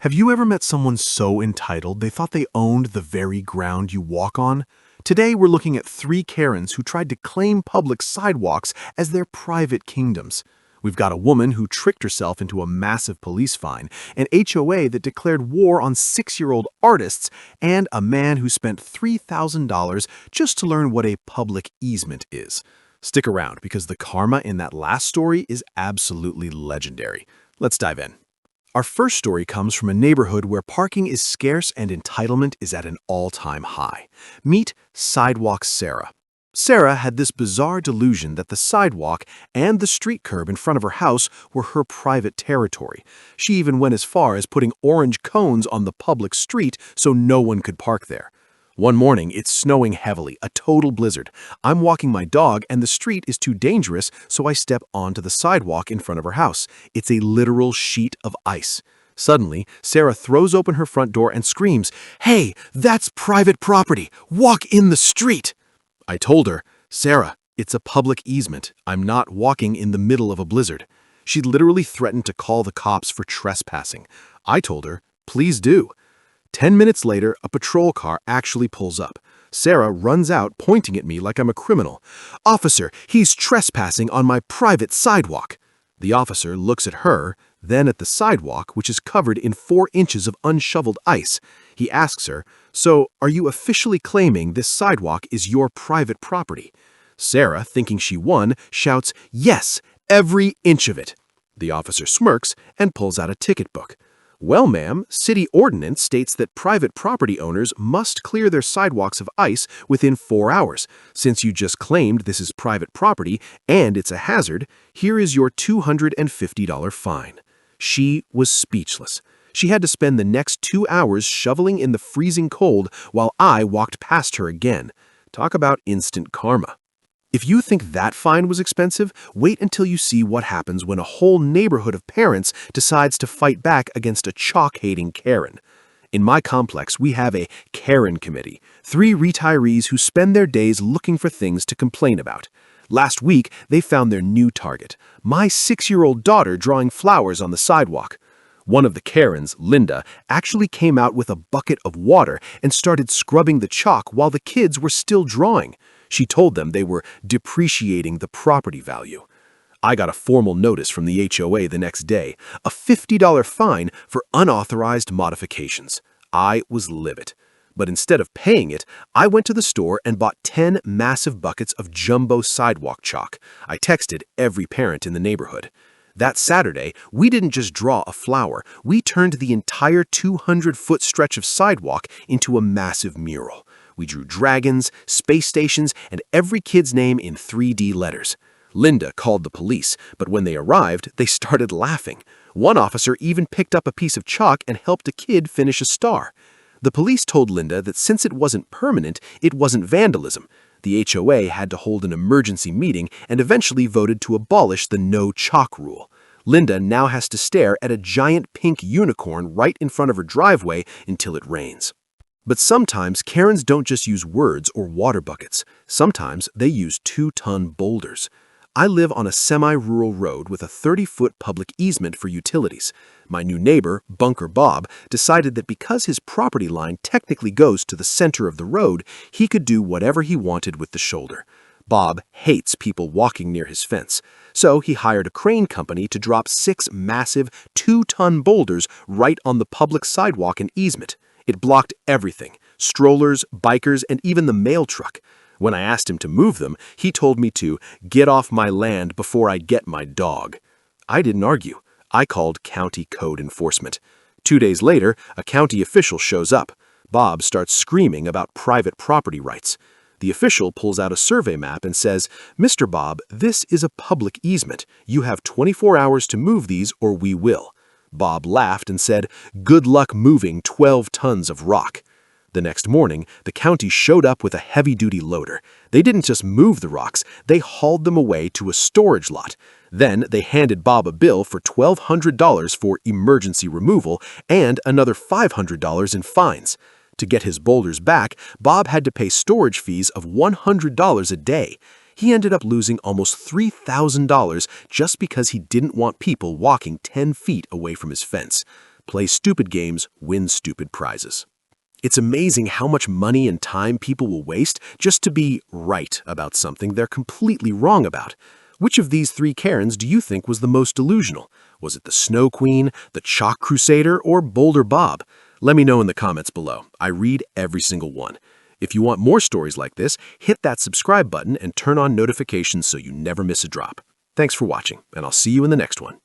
Have you ever met someone so entitled they thought they owned the very ground you walk on? Today we're looking at three Karens who tried to claim public sidewalks as their private kingdoms. We've got a woman who tricked herself into a massive police fine, an HOA that declared war on 6-year-old artists, and a man who spent $3,000 just to learn what a public easement is. Stick around because the karma in that last story is absolutely legendary. Let's dive in. Our first story comes from a neighborhood where parking is scarce and entitlement is at an all-time high. Meet Sidewalk Sarah. Sarah had this bizarre delusion that the sidewalk and the street curb in front of her house were her private territory. She even went as far as putting orange cones on the public street so no one could park there. One morning, it's snowing heavily, a total blizzard. I'm walking my dog and the street is too dangerous, so I step onto the sidewalk in front of her house. It's a literal sheet of ice. Suddenly, Sarah throws open her front door and screams, "Hey, that's private property! Walk in the street!" I told her, "Sarah, it's a public easement. I'm not walking in the middle of a blizzard." She literally threatened to call the cops for trespassing. I told her, "Please do." 10 minutes later, a patrol car actually pulls up. Sarah runs out, pointing at me like I'm a criminal. "Officer, he's trespassing on my private sidewalk." The officer looks at her, then at the sidewalk, which is covered in 4 inches of unshoveled ice. He asks her, "So, are you officially claiming this sidewalk is your private property?" Sarah, thinking she won, shouts, "Yes, every inch of it." The officer smirks and pulls out a ticket book. "Well, ma'am, city ordinance states that private property owners must clear their sidewalks of ice within 4 hours. Since you just claimed this is private property and it's a hazard, here is your $250 fine." She was speechless. She had to spend the next 2 hours shoveling in the freezing cold while I walked past her again. Talk about instant karma. If you think that fine was expensive, wait until you see what happens when a whole neighborhood of parents decides to fight back against a chalk-hating Karen. In my complex, we have a Karen committee, 3 retirees who spend their days looking for things to complain about. Last week, they found their new target, my 6-year-old daughter drawing flowers on the sidewalk. One of the Karens, Linda, actually came out with a bucket of water and started scrubbing the chalk while the kids were still drawing. She told them they were depreciating the property value. I got a formal notice from the HOA the next day, a $50 fine for unauthorized modifications. I was livid. But instead of paying it, I went to the store and bought 10 massive buckets of jumbo sidewalk chalk. I texted every parent in the neighborhood. That Saturday, we didn't just draw a flower, we turned the entire 200-foot stretch of sidewalk into a massive mural. We drew dragons, space stations, and every kid's name in 3D letters. Linda called the police, but when they arrived, they started laughing. One officer even picked up a piece of chalk and helped a kid finish a star. The police told Linda that since it wasn't permanent, it wasn't vandalism. The HOA had to hold an emergency meeting and eventually voted to abolish the no chalk rule. Linda now has to stare at a giant pink unicorn right in front of her driveway until it rains. But sometimes Karens don't just use words or water buckets. Sometimes they use 2-ton boulders. I live on a semi-rural road with a 30-foot public easement for utilities. My new neighbor, Bunker Bob, decided that because his property line technically goes to the center of the road, he could do whatever he wanted with the shoulder. Bob hates people walking near his fence, so he hired a crane company to drop 6 massive 2-ton boulders right on the public sidewalk and easement. It blocked everything: strollers, bikers, and even the mail truck. When I asked him to move them, he told me to get off my land before I get my dog. I didn't argue. I called county code enforcement. 2 days later, a county official shows up. Bob starts screaming about private property rights. The official pulls out a survey map and says, "Mr. Bob, this is a public easement. You have 24 hours to move these or we will." Bob laughed and said, "Good luck moving 12 tons of rock." The next morning, the county showed up with a heavy-duty loader. They didn't just move the rocks, they hauled them away to a storage lot. Then they handed Bob a bill for $1,200 for emergency removal and another $500 in fines. To get his boulders back, Bob had to pay storage fees of $100 a day. He ended up losing almost $3,000 just because he didn't want people walking 10 feet away from his fence. Play stupid games, win stupid prizes. It's amazing how much money and time people will waste just to be right about something they're completely wrong about. Which of these three Karens do you think was the most delusional? Was it the Snow Queen, the Chalk Crusader, or Boulder Bob? Let me know in the comments below. I read every single one. If you want more stories like this, hit that subscribe button and turn on notifications so you never miss a drop. Thanks for watching, and I'll see you in the next one.